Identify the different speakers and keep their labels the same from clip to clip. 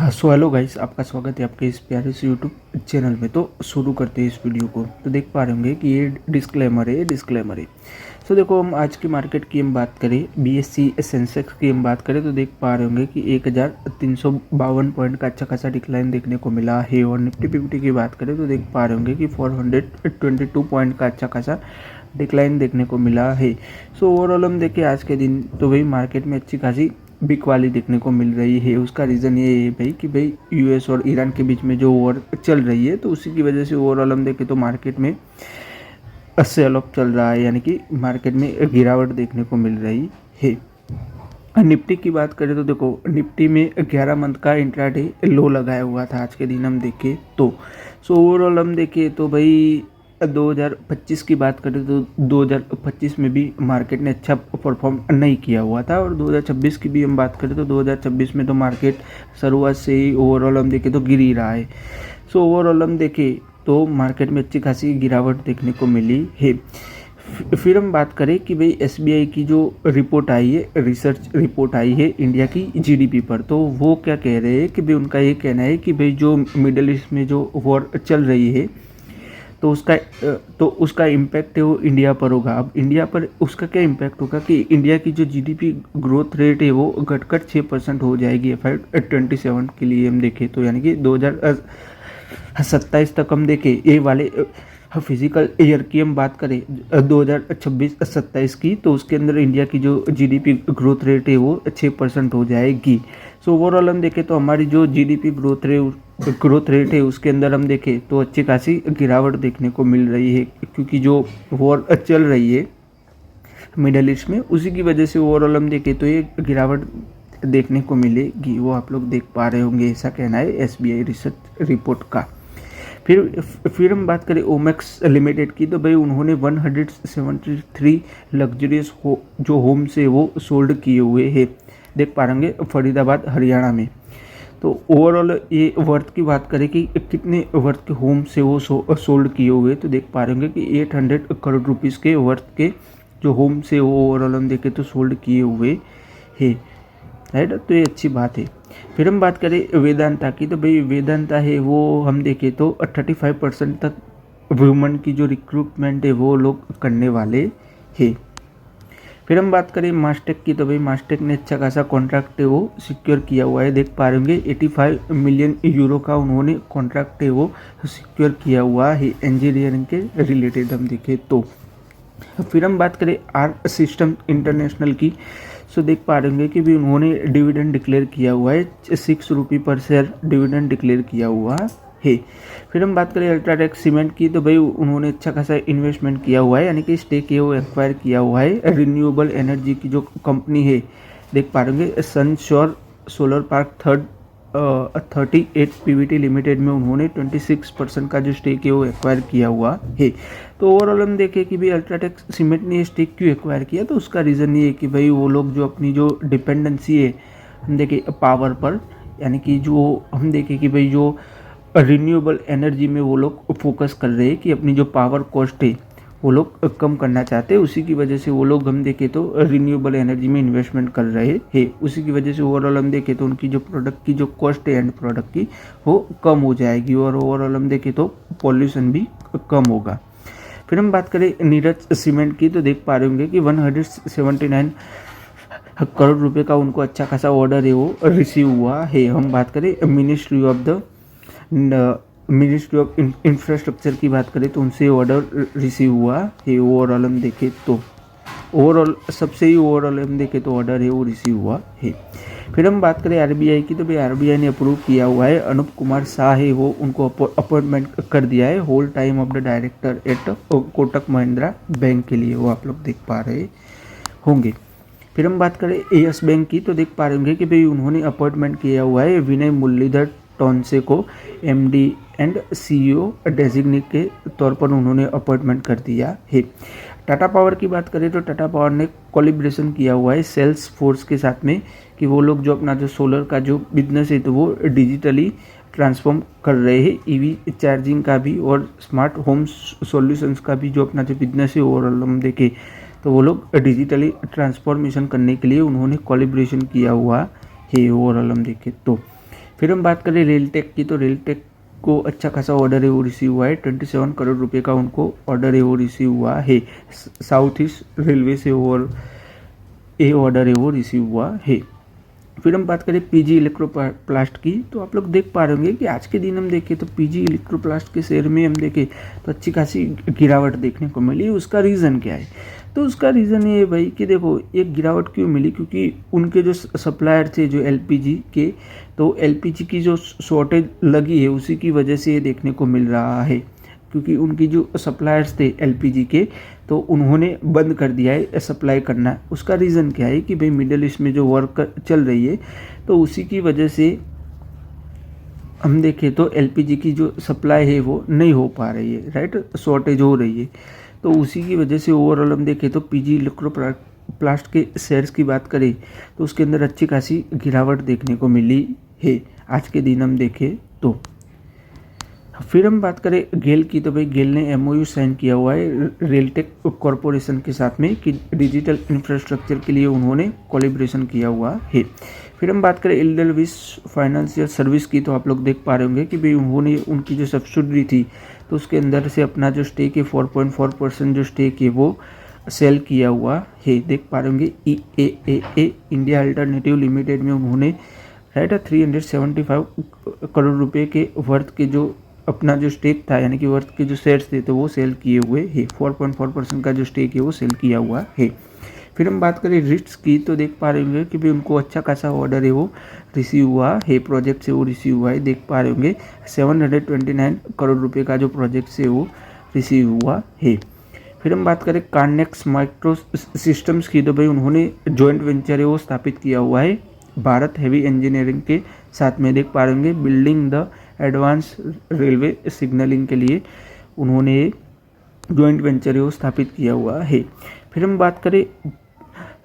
Speaker 1: हाँ so hello guys, आपका स्वागत है आपके इस प्यारे से यूट्यूब चैनल में। तो शुरू करते हैं इस वीडियो को। तो देख पा रहे होंगे कि ये डिस्क्लेमर है। सो देखो, हम आज की मार्केट की हम बात करें, बीएससी सेंसेक्स की हम बात करें तो देख पा रहे होंगे कि 1352 पॉइंट का अच्छा खासा डिक्लाइन देखने को मिला है। और निफ्टी फिफ्टी की बात करें तो देख पा रहे होंगे कि 422 पॉइंट का अच्छा खासा डिक्लाइन देखने को मिला है। सो ओवरऑल हम देखें आज के दिन तो भाई मार्केट में अच्छी खासी बिक वाली देखने को मिल रही है। उसका रीज़न ये है भाई कि भाई यूएस और ईरान के बीच में जो वॉर चल रही है तो उसी की वजह से ओवरऑल हम देखें तो मार्केट में सेल ऑफ चल रहा है, यानी कि मार्केट में गिरावट देखने को मिल रही है। निफ्टी की बात करें तो देखो, निफ्टी में 11 मंथ का इंट्राडे लो लगाया हुआ था आज के दिन हम देखें तो। सो ओवरऑल हम देखें तो भाई 2025 की बात करें तो 2025 में भी मार्केट ने अच्छा परफॉर्म नहीं किया हुआ था। और 2026 की भी हम बात करें तो 2026 में तो मार्केट शुरुआत से ही ओवरऑल हम देखें तो गिर ही रहा है। सो ओवरऑल हम देखें तो मार्केट में अच्छी खासी गिरावट देखने को मिली है। फिर हम बात करें कि भाई एसबीआई की जो रिपोर्ट आई है, रिसर्च रिपोर्ट आई है इंडिया की जीडीपी पर, तो वो क्या कह रहे हैं कि भाई उनका ये कहना है कि भाई जो मिडल ईस्ट में जो वॉर चल रही है तो उसका इम्पैक्ट है वो इंडिया पर होगा। अब इंडिया पर उसका क्या इम्पैक्ट होगा कि इंडिया की जो जीडीपी ग्रोथ रेट है वो घटकर 6% हो जाएगी FY27 के लिए हम देखें तो, यानी कि 2027 तक हम देखें ये वाले फिजिकल ईयर की हम बात करें 2026-27 की, तो उसके अंदर इंडिया की जो जीडीपी ग्रोथ रेट है वो 6% हो जाएगी। सो ओवरऑल हम देखें तो हमारी जो जीडीपी ग्रोथ रेट है उसके अंदर हम देखें तो अच्छी खासी गिरावट देखने को मिल रही है, क्योंकि जो वॉर चल रही है मिडल ईस्ट में उसी की वजह से ओवरऑल हम देखें तो ये गिरावट देखने को मिलेगी। वो आप लोग देख पा रहे होंगे, ऐसा कहना है एसबीआई रिसर्च रिपोर्ट का। फिर हम बात करें ओमेक्स लिमिटेड की, तो भाई उन्होंने 173 लग्जरियस जो होम से वो सोल्ड किए हुए हैं, देख पा रहेंगे फरीदाबाद हरियाणा में। तो ओवरऑल ये वर्थ की बात करें कि कितने वर्थ के होम से वो सोल्ड किए हुए, तो देख पा रहे होंगे कि 800 करोड़ रुपीज़ के वर्थ के जो होम से वो ओवरऑल हम देखें तो सोल्ड किए हुए हैं, राइट। तो ये अच्छी बात है। फिर हम बात करें वेदांता की, तो भाई वेदांता है वो हम देखें तो 35% तक वुमेन की जो रिक्रूटमेंट है वो लोग करने वाले हैं। फिर हम बात करें मास्टेक की, तो भाई मास्टेक ने अच्छा खासा कॉन्ट्रैक्ट है वो सिक्योर किया हुआ है, देख पा रहे होंगे 85 मिलियन यूरो का उन्होंने कॉन्ट्रैक्ट है वो सिक्योर किया हुआ है इंजीनियरिंग के रिलेटेड हम देखें तो। फिर हम बात करें आर सिस्टम इंटरनेशनल की, सो देख पा रहे होंगे कि भी उन्होंने डिविडेंड डिक्लेयर किया हुआ है, 6 रुपये पर शेयर डिविडेंड डिक्लेयर किया हुआ है। फिर हम बात करें अल्ट्राटेक सीमेंट की, तो भाई उन्होंने अच्छा खासा इन्वेस्टमेंट किया हुआ है, यानी कि स्टेक है वो एक्वायर किया हुआ है रिन्यूएबल एनर्जी की जो कंपनी है, देख पा रहे होंगे सनश्योर सोलर पार्क 38 पीवीटी लिमिटेड में उन्होंने 26% का जो स्टेक है वो एक्वायर किया हुआ है। तो ओवरऑल हम देखें कि भाई अल्ट्राटेक सीमेंट ने स्टेक क्यों एक्वायर किया, तो उसका रीज़न ये है कि भाई वो लोग जो अपनी जो डिपेंडेंसी है हम देखें पावर पर, यानी कि जो हम देखें कि भाई जो रिन्यूएबल एनर्जी में वो लोग फोकस कर रहे हैं कि अपनी जो पावर कॉस्ट है वो लोग कम करना चाहते हैं, उसी की वजह से वो लोग हम देखें तो रिन्यूएबल एनर्जी में इन्वेस्टमेंट कर रहे हैं। उसी की वजह से ओवरऑल हम देखें तो उनकी जो प्रोडक्ट की जो कॉस्ट है एंड प्रोडक्ट की वो कम हो जाएगी, और ओवरऑल हम देखें तो पॉल्यूशन भी कम होगा। फिर हम बात करें नीरज सीमेंट की, तो देख पा रहे होंगे कि 179 करोड़ रुपए का उनको अच्छा खासा ऑर्डर है वो रिसीव हुआ है। हम बात करें मिनिस्ट्री ऑफ इंफ्रास्ट्रक्चर की बात करें तो उनसे ऑर्डर रिसीव हुआ है। ओवरऑल हम देखें तो ओवरऑल सबसे ही ओवरऑल हम देखें तो ऑर्डर है वो रिसीव हुआ है। फिर हम बात करें आरबीआई की, तो भाई आरबीआई ने अप्रूव किया हुआ है अनूप कुमार शाह है वो उनको अपॉइंटमेंट कर दिया है whole time of the director at Kotak Mahindra bank के लिए, वो आप लोग देख पा रहे होंगे। फिर हम बात करें एएस बैंक की, तो देख पा रहे होंगे कि भाई उन्होंने अपॉइंटमेंट किया हुआ है विनय मुरलीधर टॉन्से को एमडी एंड सीईओ डेजिग्नेट के तौर पर उन्होंने अपॉइंटमेंट कर दिया है। टाटा पावर की बात करें तो टाटा पावर ने कोलिब्रेशन किया हुआ है सेल्स फोर्स के साथ में कि वो लोग जो अपना जो सोलर का जो बिजनेस है तो वो डिजिटली ट्रांसफॉर्म कर रहे हैं, ईवी चार्जिंग का भी और स्मार्ट होम सॉल्यूशंस का भी जो अपना जो बिजनेस है ओवरऑल हम देखें तो वो लोग डिजिटली ट्रांसफॉर्मेशन करने के लिए उन्होंने कोलिब्रेशन किया हुआ है ओवरऑल हम देखें तो। फिर हम बात करें रेलटेक की, तो रेलटेक को अच्छा खासा ऑर्डर है वो रिसीव हुआ है, 27 करोड़ रुपए का उनको ऑर्डर है वो रिसीव हुआ है, साउथ ईस्ट रेलवे से और ये ऑर्डर है वो रिसीव हुआ है। फिर हम बात करें पीजी इलेक्ट्रोप्लास्ट की, तो आप लोग देख पा रहे होंगे कि आज के दिन हम देखें तो पीजी इलेक्ट्रोप्लास्ट के शेयर में हम देखें तो अच्छी खासी गिरावट देखने को मिली। उसका रीज़न क्या है? तो उसका रीज़न ये है भाई कि देखो एक गिरावट क्यों मिली, क्योंकि उनके जो सप्लायर थे जो एलपीजी के, तो एलपीजी की जो शॉर्टेज लगी है उसी की वजह से ये देखने को मिल रहा है, क्योंकि उनकी जो सप्लायर्स थे एलपीजी के तो उन्होंने बंद कर दिया है सप्लाई करना। उसका रीज़न क्या है कि भाई मिडल ईस्ट में जो वर्क चल रही है तो उसी की वजह से हम देखें तो एलपीजी की जो सप्लाई है वो नहीं हो पा रही है, राइट, शॉर्टेज हो रही है। तो उसी की वजह से ओवरऑल हम देखें तो पीजी इलेक्ट्रोप्लास्ट के शेयर्स की बात करें तो उसके अंदर अच्छी खासी गिरावट देखने को मिली है आज के दिन हम देखें तो। फिर हम बात करें गेल की, तो भाई गेल ने एमओयू साइन किया हुआ है रेलटेक कॉरपोरेशन के साथ में कि डिजिटल इंफ्रास्ट्रक्चर के लिए उन्होंने कोलैबोरेशन किया हुआ है। फिर हम बात करें एल्डेलविस फाइनेंशियल सर्विस की, तो आप लोग देख पा रहे होंगे कि भाई उन्होंने उनकी जो सब्सिडरी थी तो उसके अंदर से अपना जो स्टेक है 4.4% जो स्टेक है वो सेल किया हुआ है, देख पा रहे होंगे। EAAA इंडिया अल्टरनेटिव लिमिटेड में उन्होंने राइट 375 करोड़ रुपए के वर्थ के जो अपना जो स्टेक था यानी कि वर्थ के जो शेयर्स थे तो वो सेल किए हुए है, 4.4% का जो स्टेक है वो सेल किया हुआ है। फिर हम बात करें रिट्स की, तो देख पा रहे होंगे कि भाई उनको अच्छा खासा ऑर्डर है वो रिसीव हुआ है, प्रोजेक्ट से वो रिसीव हुआ है, देख पा रहे होंगे 729 करोड़ रुपए का जो प्रोजेक्ट से वो रिसीव हुआ है। फिर हम बात करें कार्नेक्स माइक्रो सिस्टम्स की, तो भाई उन्होंने जॉइंट वेंचर है वो स्थापित किया हुआ है भारत हेवी इंजीनियरिंग के साथ में, देख पा रहे होंगे building the advance railway signalling के लिए उन्होंने जॉइंट वेंचर वो स्थापित किया हुआ है। फिर हम बात करें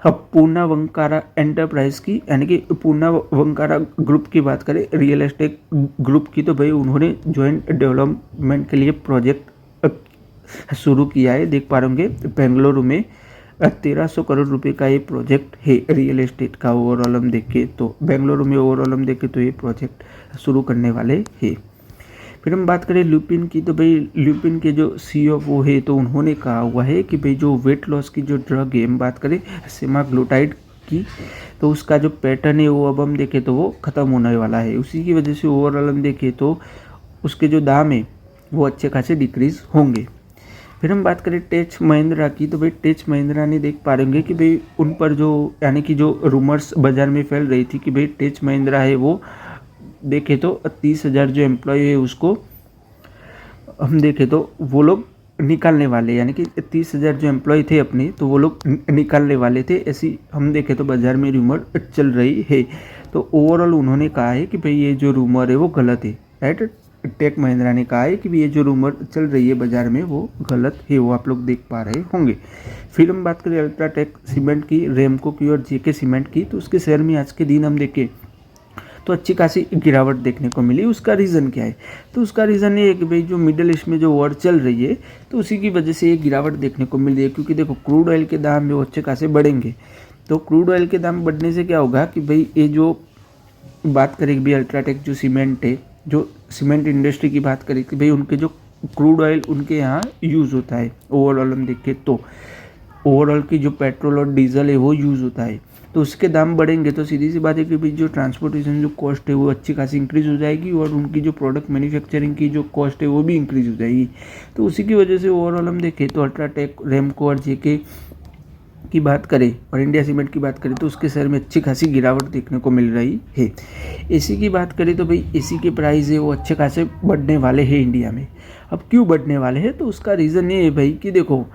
Speaker 1: पूर्णा वंकारा एंटरप्राइज की यानी कि पूर्णा वंकारा ग्रुप की बात करें रियल एस्टेट ग्रुप की, तो भाई उन्होंने जॉइंट डेवलपमेंट के लिए प्रोजेक्ट शुरू किया है, देख पा रहे होंगे बेंगलुरु में 1300 करोड़ रुपए का ये प्रोजेक्ट है रियल एस्टेट का। ओवरऑल हम देखें तो बेंगलुरु में ओवरऑल हम देखें तो ये प्रोजेक्ट शुरू करने वाले हैं। फिर हम बात करें ल्यूपिन की, तो भाई ल्यूपिन के जो सीईओ है तो उन्होंने कहा हुआ है कि भाई जो वेट लॉस की जो ड्रग है, हम बात करें सेमाग्लूटाइड की, तो उसका जो पैटर्न है वो अब हम देखें तो वो ख़त्म होने वाला है। उसी की वजह से ओवरऑल हम देखें तो उसके जो दाम है वो अच्छे खासे डिक्रीज़ होंगे। फिर हम बात करें टेच महिंद्रा की, तो भाई टेच महिंद्रा ने देख पा रहे होंगे कि भाई उन पर जो यानी कि जो रूमर्स बाज़ार में फैल रही थी कि भाई टेच महिंद्रा है वो देखें तो 30,000 जो एम्प्लॉय है उसको हम देखें तो वो लोग निकालने वाले, यानी कि 30,000 जो एम्प्लॉय थे अपने तो वो लोग निकालने वाले थे, ऐसी हम देखें तो बाज़ार में रूमर चल रही है। तो ओवरऑल उन्होंने कहा है कि भाई ये जो रूमर है वो गलत है, राइट। टेक महिंद्रा ने कहा है कि ये जो रूमर चल रही है बाज़ार में वो गलत है, वो आप लोग देख पा रहे होंगे। फिर हम बात करें अल्ट्राटेक सीमेंट की, रेमको की और जेके सीमेंट की, तो उसके शेयर में आज के दिन हम देखें तो अच्छी खासी गिरावट देखने को मिली। उसका रीज़न क्या है? तो उसका रीज़न ये है कि भाई जो मिडल ईस्ट में जो वॉर चल रही है तो उसी की वजह से ये गिरावट देखने को मिल रही है, क्योंकि देखो क्रूड ऑयल के दाम जो अच्छे खासे बढ़ेंगे, तो क्रूड ऑयल के दाम बढ़ने से क्या होगा कि भाई ये जो बात करें भाई अल्ट्राटेक जो सीमेंट है, जो सीमेंट इंडस्ट्री की बात करें कि भाई उनके जो क्रूड ऑयल उनके यहाँ यूज़ होता है, ओवरऑल हम देखें तो ओवरऑल की जो पेट्रोल और डीजल है वो यूज़ होता है, तो उसके दाम बढ़ेंगे तो सीधी सी बात है कि भाई जो ट्रांसपोर्टेशन जो कॉस्ट है वो अच्छी खासी इंक्रीज़ हो जाएगी और उनकी जो प्रोडक्ट मैन्युफैक्चरिंग की जो कॉस्ट है वो भी इंक्रीज़ हो जाएगी। तो उसी की वजह से ओवरऑल हम देखें तो अल्ट्राटेक, रेमको और जेके की बात करें और इंडिया सीमेंट की बात करें तो उसके शेयर में अच्छी खासी गिरावट देखने को मिल रही है। एसी की बात करें तो भाई एसी के प्राइस है वो अच्छे खासे बढ़ने वाले हैं इंडिया में। अब क्यों बढ़ने वाले हैं? तो उसका रीज़न ये है भाई कि देखो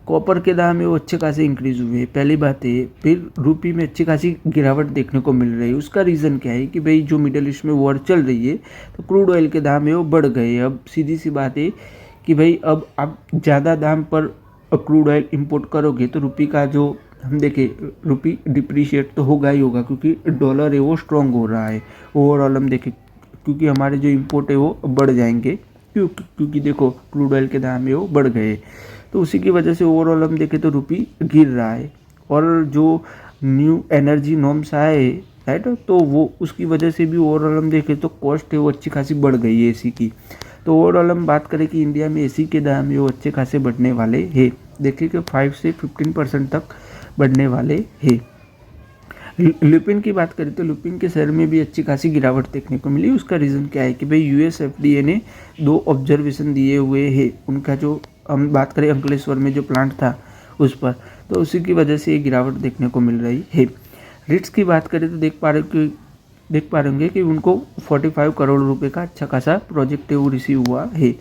Speaker 1: कॉपर के दाम है वो अच्छे खासे इंक्रीज़ हुए, पहली बात है। फिर रूपी में अच्छी खासी गिरावट देखने को मिल रही है। उसका रीज़न क्या है कि भाई जो मिडल ईस्ट में वॉर चल रही है तो क्रूड ऑयल के दाम है वो बढ़ गए। अब सीधी सी बात है कि भाई अब आप ज़्यादा दाम पर क्रूड ऑयल इंपोर्ट करोगे तो रुपये का जो हम देखें रुपये डिप्रिशिएट तो होगा ही होगा, क्योंकि डॉलर है वो स्ट्रॉन्ग हो रहा है। ओवरऑल हम देखें क्योंकि हमारे जो इंपोर्ट है वो बढ़ जाएंगे, क्योंकि देखो क्रूड ऑयल के दाम है वो बढ़ गए, तो उसी की वजह से ओवरऑल हम देखें तो रुपये गिर रहा है। और जो न्यू एनर्जी नॉर्म्स आए राइट। तो वो उसकी वजह से भी ओवरऑल हम देखें तो कॉस्ट है वो अच्छी खासी बढ़ गई है एसी की। तो ओवरऑल हम बात करें कि इंडिया में एसी के दाम है वो अच्छे खासे बढ़ने वाले हैं। देखिए कि 5 से 15% तक बढ़ने वाले हैं। लुपिन की बात करें तो लुपिन के शेयर में भी अच्छी खासी गिरावट देखने को मिली। उसका रीज़न क्या है कि भाई यूएस एफडीए ने 2 ऑब्जर्वेशन दिए हुए हैं उनका, जो हम बात करें अंकलेश्वर में जो प्लांट था उस पर, तो उसी की वजह से ये गिरावट देखने को मिल रही है। रिट्स की बात करें तो देख पा रहे होंगे कि उनको 45 करोड़ रुपए का अच्छा खासा प्रोजेक्ट है वो रिसीव हुआ है,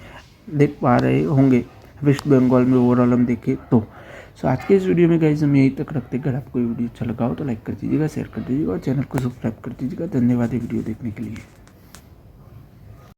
Speaker 1: देख पा रहे होंगे वेस्ट बंगाल में ओवरऑल हम देखें तो। सो आज के इस वीडियो में गाइस हम यहीं तक रखते हैं। अगर आपको ये वीडियो अच्छा लगा हो तो लाइक कर दीजिएगा, शेयर कर दीजिएगा और चैनल को सब्सक्राइब कर दीजिएगा। धन्यवाद ये वीडियो देखने के लिए।